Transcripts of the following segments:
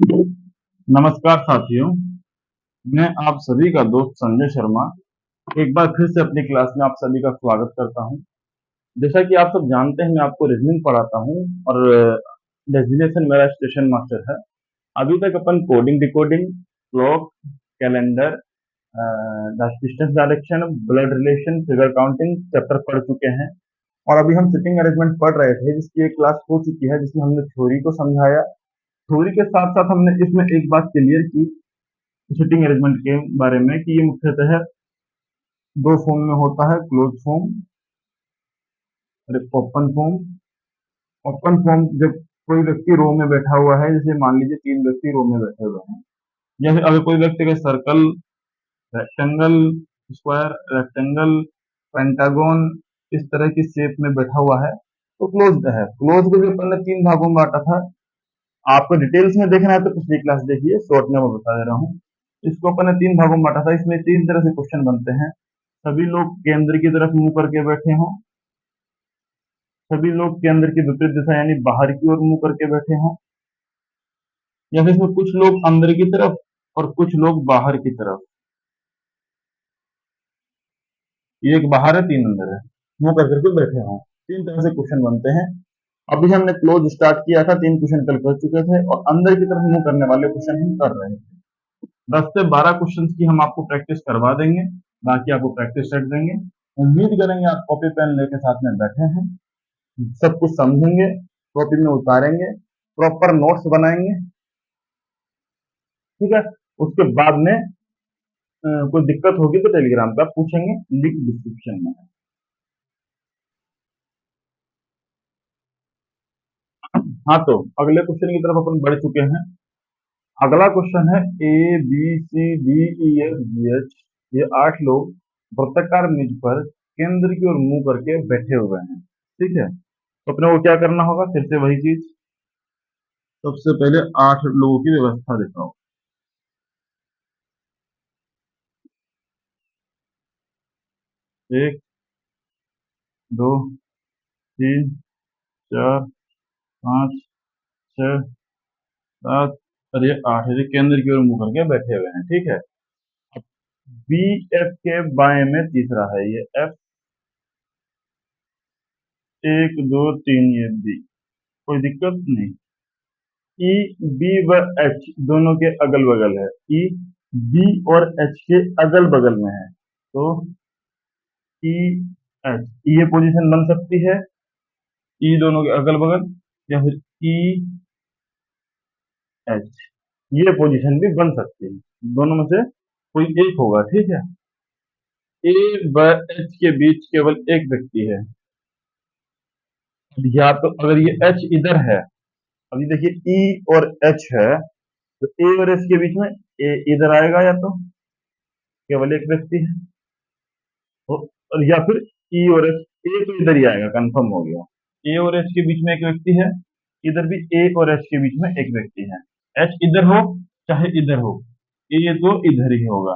नमस्कार साथियों, मैं आप सभी का दोस्त संजय शर्मा एक बार फिर से अपनी क्लास में आप सभी का स्वागत करता हूं। जैसा कि आप सब जानते हैं, मैं आपको रीजनिंग पढ़ाता हूं और डेजिग्नेशन मेरा स्टेशन मास्टर है। अभी तक अपन coding, decoding, clock, calendar, distance direction, blood relation, figure counting chapter पढ़ चुके हैं और अभी हम सिटिंग अरेंजमेंट पढ़ रहे थे, जिसकी एक क्लास हो चुकी है जिसमें हमने थ्योरी को समझाया। थ्योरी के साथ साथ हमने इसमें एक बात क्लियर की सिटिंग अरेंजमेंट के बारे में कि ये मुख्यतः दो फॉर्म में होता है, क्लोज फॉर्म और ओपन फॉर्म। ओपन फॉर्म जब कोई व्यक्ति रो में बैठा हुआ है, जैसे मान लीजिए तीन व्यक्ति रो में बैठे हुए हैं, या फिर अगर कोई व्यक्ति का circle, rectangle, square, rectangle, pentagon इस तरह की शेप में बैठा हुआ है तो क्लोज्ड है। क्लोज को भी अपन ने तीन भागों में बांटा था। आपको डिटेल्स में देखना है तो पिछली क्लास देखिए, शॉर्ट में मैं बता दे रहा हूँ। इसको अपन ने तीन भागों में बांटा था। इसमें तीन तरह से क्वेश्चन बनते हैं। सभी लोग केंद्र की तरफ मुंह करके बैठे हों, सभी लोग केंद्र की विपरीत दिशा यानी बाहर की ओर मुंह करके बैठे हों, या फिर इसमें कुछ लोग अंदर की तरफ और कुछ लोग बाहर की तरफ। ये एक बाहर है, तीन अंदर है, मुंह कर करके बैठे हों। तीन तरह से क्वेश्चन बनते हैं। अभी हमने क्लोज स्टार्ट किया था, तीन क्वेश्चन कल कर चुके थे और अंदर की तरफ मुंह करने वाले क्वेश्चन हम कर रहे थे। 10 से 12 क्वेश्चन की हम आपको प्रैक्टिस करवा देंगे, बाकी आपको प्रैक्टिस सेट देंगे। उम्मीद करेंगे आप कॉपी पेन लेके साथ में बैठे हैं, सब कुछ समझेंगे, कॉपी में उतारेंगे, प्रॉपर नोट्स बनाएंगे। ठीक है। उसके बाद में कोई दिक्कत होगी तो टेलीग्राम पे आप पूछेंगे, लिंक डिस्क्रिप्शन में है। हाँ, तो अगले क्वेश्चन की तरफ अपन बढ़ चुके हैं। अगला क्वेश्चन है A B C D E F G H, ये 8 लोग वृत्ताकार मेज पर केंद्र की ओर मुंह करके बैठे हुए हैं। ठीक है, तो अपने को क्या करना होगा, फिर से वही चीज। सबसे पहले 8 लोगों की व्यवस्था दिखाओ। एक, दो, तीन, चार, पाँच, छह, सात और ये 8, ये केंद्र की ओर मुंह करके बैठे हुए हैं। ठीक है। बी एफ के बाएं में तीसरा है, ये एफ, एक, दो, तीन, ये बी, कोई दिक्कत नहीं। ई, बी व एच दोनों के अगल बगल है। ई बी और एच के अगल बगल में है, तो ई एच, ये पोजीशन बन सकती है ई दोनों के अगल बगल, या फिर ई एच, ये पोजीशन भी बन सकती है। दोनों में से कोई एक होगा। ठीक है। ए व एच के बीच केवल एक व्यक्ति है, या तो अगर ये एच इधर है, अभी देखिए ई और एच है, तो ए और एच के बीच में ए इधर आएगा, या तो केवल एक व्यक्ति है, और या फिर ई और एच, ए तो इधर ही आएगा, कंफर्म हो गया। ए और एच के बीच में एक व्यक्ति है, इधर भी ए और एच के बीच में एक व्यक्ति है। एच इधर हो चाहे इधर हो, ए तो इधर ही होगा।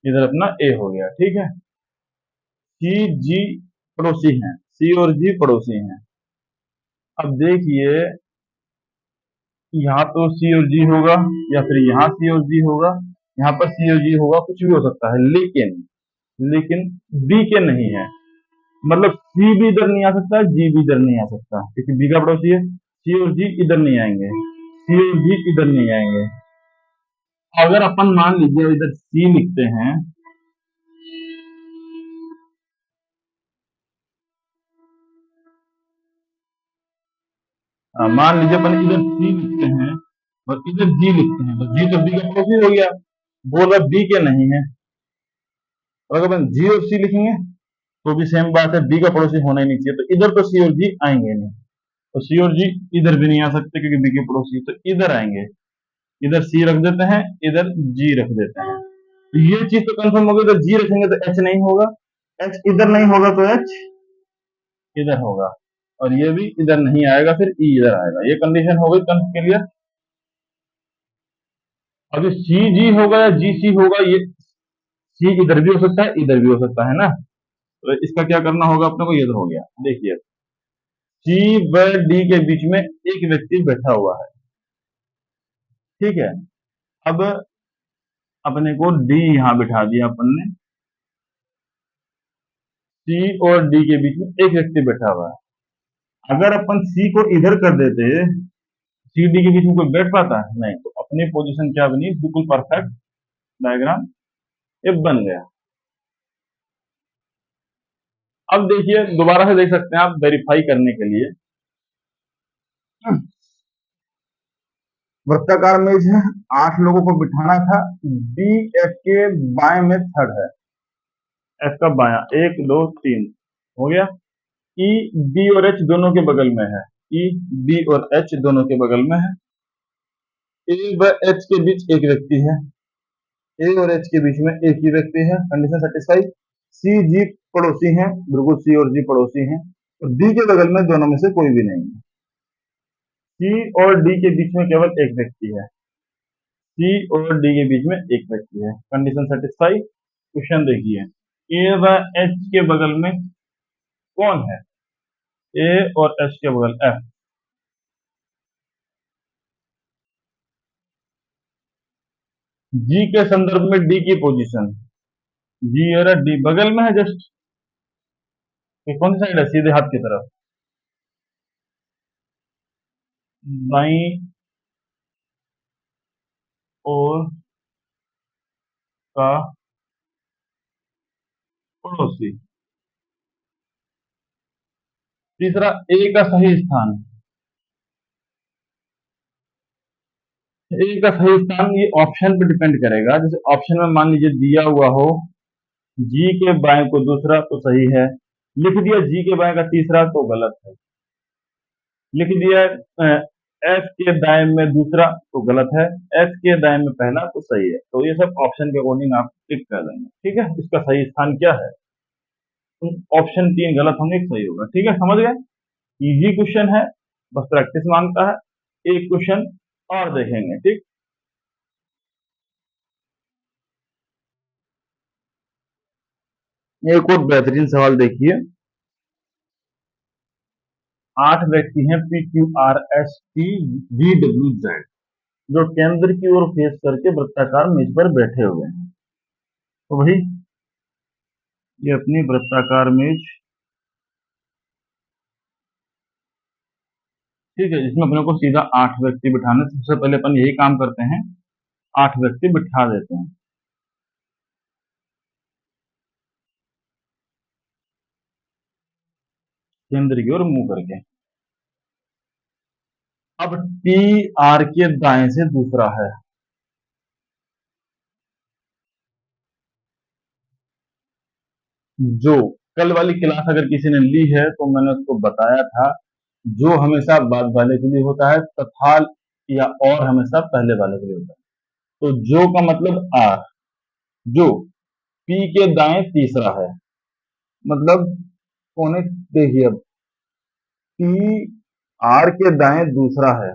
इधर अपना ए हो गया। ठीक है। सी जी पड़ोसी हैं, सी और जी पड़ोसी हैं। अब देखिए, यहाँ तो सी और जी होगा, या फिर यहाँ सी और जी होगा, यहाँ पर सी और जी होगा, कुछ भी हो सकता है, लेकिन लेकिन बी के नहीं है। मतलब सी भी इधर नहीं आ सकता, जी भी इधर नहीं आ सकता, क्योंकि बी का पड़ोसी है। सी और जी इधर नहीं आएंगे, सी और जी इधर नहीं आएंगे। अगर अपन मान लीजिए इधर सी लिखते हैं, मान लीजिए अपन इधर सी लिखते हैं और इधर जी लिखते हैं, तो जी तो बी का पड़ोसी हो गया, बोल रहा बी के नहीं है। और अगर अपन जी और सी लिखेंगे तो भी सेम बात है, बी का पड़ोसी होना ही नहीं चाहिए, तो इधर तो सी और जी आएंगे नहीं, तो सी और जी इधर भी नहीं आ सकते क्योंकि बी के पड़ोसी, तो इधर आएंगे। इधर सी रख देते हैं, इधर जी रख देते हैं, तो ये चीज तो कंफर्म होगी। इधर जी रखेंगे तो एच नहीं होगा, एच इधर नहीं होगा तो एच इधर होगा, और ये भी इधर नहीं आएगा, फिर ई इधर आएगा। ये कंडीशन हो गई क्लियर। अभी सी जी होगा या जी सी होगा, ये सी इधर भी हो सकता है, इधर भी हो सकता है ना, तो इसका क्या करना होगा अपने को, ये तो हो गया। देखिए, सी व डी के बीच में एक व्यक्ति बैठा हुआ है। ठीक है। अब अपने को डी यहां बिठा दिया अपन ने। सी और डी के बीच में एक व्यक्ति बैठा हुआ है। अगर अपन सी को इधर कर देते, सी डी के बीच में कोई बैठ पाता है? नहीं। तो अपनी पोजीशन क्या बनी? बिल्कुल परफेक्ट डायग्राम ये बन गया। अब देखिए, दोबारा से देख सकते हैं आप वेरीफाई करने के लिए। वृत्ताकार मेज है, 8 लोगों को बिठाना था। डी एफ के बाएं में थर्ड है। एफ का बायां, 1 2 3 हो गया। ई डी और एच दोनों के बगल में है। ई डी और एच दोनों के बगल में है। ए व एच के बीच एक व्यक्ति है। ए और एच के बीच में एक ही व्यक्ति है। Condition satisfy. सी जी पड़ोसी हैं, बिल्कुल सी और जी पड़ोसी हैं। और डी के बगल में दोनों में से कोई भी नहीं है। सी और डी के बीच में केवल एक व्यक्ति है। सी और डी के बीच में एक व्यक्ति है। Condition satisfy. क्वेश्चन देखिए, ए व एच के बगल में कौन है? ए और एच के बगल एफ। जी के संदर्भ में डी की पोजीशन, जी और डी बगल में है जस्ट। ये कौन सी साइड है? सीधे हाथ की तरफ, बाई और का पड़ोसी। तीसरा, ए का सही स्थान। ए का सही स्थान ये ऑप्शन पे डिपेंड करेगा। जैसे ऑप्शन में मान लीजिए दिया हुआ हो जी के बाएं को दूसरा तो सही है, लिख दिया जी के बाएं का तीसरा तो गलत है, लिख दिया एफ के दाएं में दूसरा तो गलत है, एफ के दाएं में पहला तो सही है। तो ये सब ऑप्शन के अकॉर्डिंग आप टिक कर देंगे। ठीक है, इसका सही स्थान क्या है? ऑप्शन 3 गलत होंगे, एक सही होगा। ठीक है, समझ गए? इजी क्वेश्चन है, बस प्रैक्टिस मांगता है। एक क्वेश्चन और देखेंगे। ठीक, एक और बेहतरीन सवाल देखिए। 8 व्यक्ति हैं, P Q R S T V W Z, जो केंद्र की ओर फेस करके वृत्ताकार मेज पर बैठे हुए हैं। तो भाई ये अपनी वृत्ताकार मेज, ठीक है, जिसमें अपने को सीधा 8 व्यक्ति बिठाने। सबसे पहले अपन यही काम करते हैं, 8 व्यक्ति बिठा देते हैं केंद्र की ओर मुंह करके। अब टी आर के दाएं से दूसरा है। जो कल वाली क्लास अगर किसी ने ली है तो मैंने उसको बताया था, जो हमेशा बाद वाले के लिए होता है, तथा या और हमेशा पहले वाले के लिए होता है। तो जो का मतलब आर, जो पी के दाएं तीसरा है, मतलब कौन है? देखिए, अब पी आर के दाएं दूसरा है,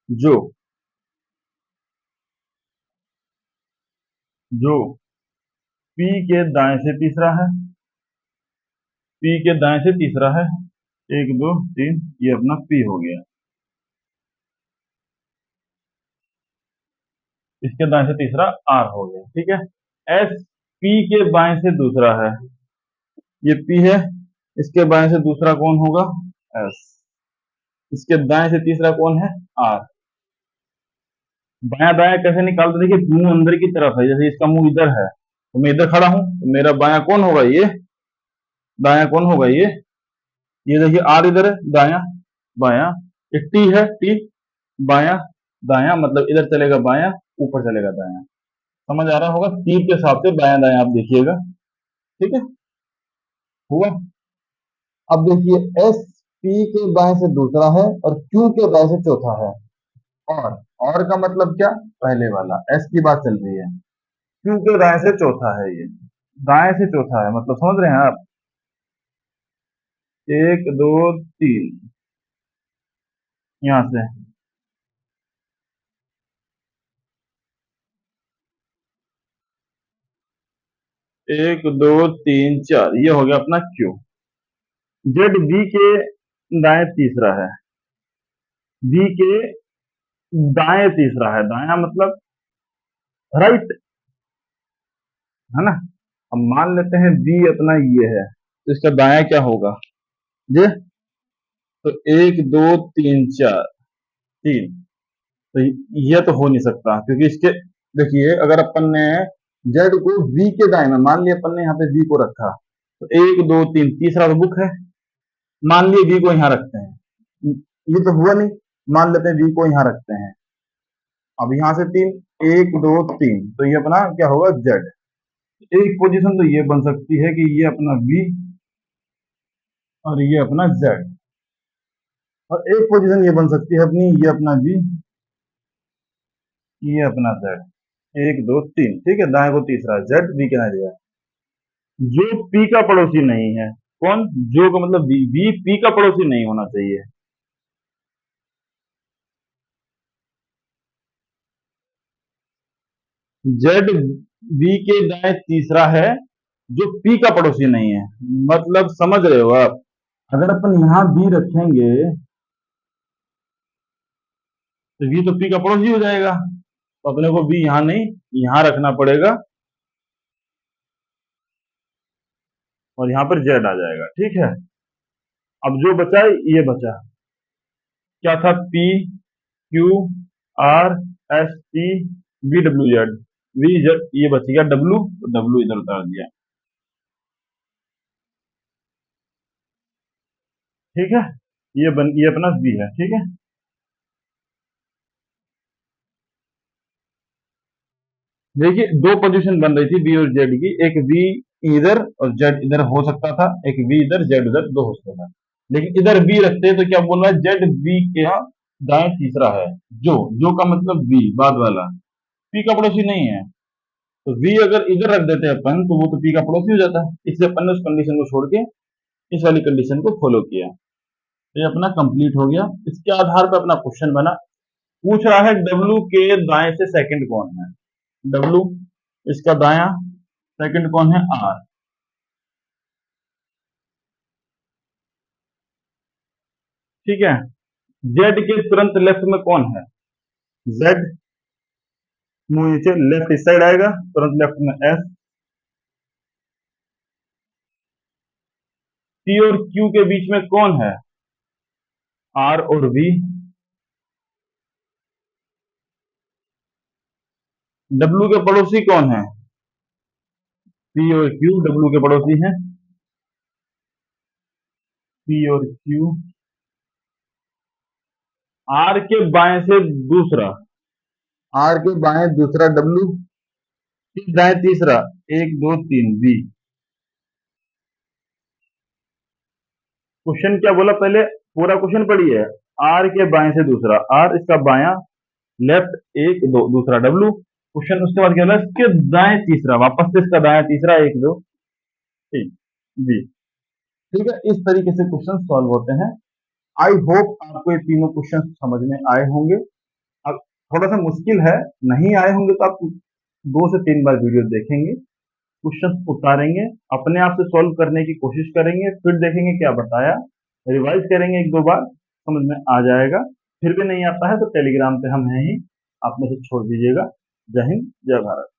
जो जो पी के दाएं से तीसरा है, पी के दाएं से तीसरा है। 1 2 3, ये अपना पी हो गया। इसके दाएं से तीसरा आर हो गया। ठीक है। एस पी के बाएं से दूसरा है, ये पी है। इसके बाएं से दूसरा कौन होगा? एस। इसके दाएं से तीसरा कौन है? आर। बायां दायां कैसे निकालते? देखिए, मुंह अंदर की तरफ है, जैसे इसका मुंह इधर है तो मैं इधर खड़ा हूं, तो मेरा बायां कौन होगा? ये दायां कौन होगा? ये देखिए, आर इधर है, दायां बायां। ये टी है, टी बायां दायां, मतलब इधर चलेगा बायां, ऊपर चलेगा दायां। समझ आ रहा होगा? तीर के हिसाब से बायां दायां आप देखिएगा। ठीक है, हुआ। अब देखिए, एस पी के बाएं से दूसरा है और क्यू के बाएं से चौथा है। और और का मतलब क्या? पहले वाला एस की बात चल रही है। क्यू के दाएं से चौथा है, ये दाएं से चौथा है, मतलब समझ रहे हैं आप? 1 2 3, यहां से 1 2 3 4, ये हो गया अपना क्यू। जेड बी के दाएं तीसरा है, बी के दाएं तीसरा है, दाया मतलब राइट, है ना। अब मान लेते हैं बी अपना ये है, तो इसका दाया क्या होगा, ये तो 1 2 3 4, 3, तो ये तो हो नहीं सकता, क्योंकि इसके देखिए अगर अपन ने जेड को वी के दाएं में, मान लिया अपन ने यहाँ पे वी को रखा, तो 1 2 3 तीसरा तो बुक है, मान लिए वी को यहाँ रखते हैं, ये तो हुआ नहीं, मान लेते हैं वी को यहाँ रखते हैं, अब यहाँ से 3, 1 2 3, तो ये अपना क्या होगा जेड। एक पोजीशन तो ये बन सकती है कि ये अपना वी और ये अपना जेड, और एक पोजीशन ये बन सकती है अपनी, ये अपना वी, ये अपना जेड, 1 2 3, ठीक है, दाएं को तीसरा जेड बी के ना दिया, जो पी का पड़ोसी नहीं है, कौन, जो का मतलब बी, बी पी का पड़ोसी नहीं होना चाहिए, जेड बी के दाएं तीसरा है, जो पी का पड़ोसी नहीं है, मतलब समझ रहे हो आप, अगर अपन यहां बी रखेंगे तो वी तो पी का पड़ोसी हो जाएगा, तो अपने को बी यहां नहीं, यहां रखना पड़ेगा, और यहां पर जेड आ जाएगा, ठीक है। अब जो बचा ये बचा, क्या था, P Q R S T V W Z, V Z, ये बच गया डब्ल्यू, तो डब्ल्यू इधर उतार दिया, ठीक है, ये अपना वी है, ठीक है। देखिए दो पोजीशन बन रही थी बी और जेड की, एक वी इधर और जेड इधर हो सकता था, एक वी इधर जेड उधर, दो हो सकता था, लेकिन इधर वी रखते तो क्या बोल रहा है, जेड वी के यहाँ दाएं तीसरा है, जो का मतलब वी बाद वाला, पी का पड़ोसी नहीं है, तो वी अगर इधर रख देते अपन तो वो तो पी का पड़ोसी हो जाता है, इसलिए अपन ने उस कंडीशन को छोड़ के इस वाली कंडीशन को फॉलो किया, तो ये अपना कंप्लीट हो गया। इसके आधार पर अपना क्वेश्चन बना, पूछ रहा है डब्ल्यू के दाएं से सेकंड कौन है, डब्ल्यू इसका दाया, सेकंड कौन है, आर, ठीक है। जेड के तुरंत लेफ्ट में कौन है, जेड, मुंह नीचे लेफ्ट इस साइड आएगा, तुरंत लेफ्ट में एस, पी और क्यू के बीच में कौन है, आर और वी, डब्ल्यू के पड़ोसी कौन है, पी और क्यू डब्ल्यू के पड़ोसी हैं, पी और क्यू, आर के बाएं से दूसरा, आर के बाएं दूसरा डब्ल्यू, दाएं तीसरा, 1 2 3 बी। क्वेश्चन क्या बोला पहले, पूरा क्वेश्चन पढ़िए, आर के बाएं से दूसरा, आर इसका बाया, लेफ्ट 1 2 दूसरा डब्ल्यू, क्वेश्चन उसके बाद क्या बोला, इसके दाएं तीसरा, वापस से इसका दाया तीसरा, 1 2 3 बी, ठीक है। इस तरीके से क्वेश्चन सॉल्व होते हैं। आई होप आपको ये तीनों क्वेश्चन समझ में आए होंगे। अब थोड़ा सा मुश्किल है, नहीं आए होंगे तो आप 2 से 3 बार वीडियो देखेंगे, क्वेश्चन उतारेंगे, अपने आप से सॉल्व करने की कोशिश करेंगे, फिर देखेंगे क्या बताया, रिवाइज करेंगे 1 2 बार, समझ में आ जाएगा। फिर भी नहीं आता है तो टेलीग्राम पे हम हैं ही, आप मैसेज छोड़ दीजिएगा। जय हिंद, जय भारत।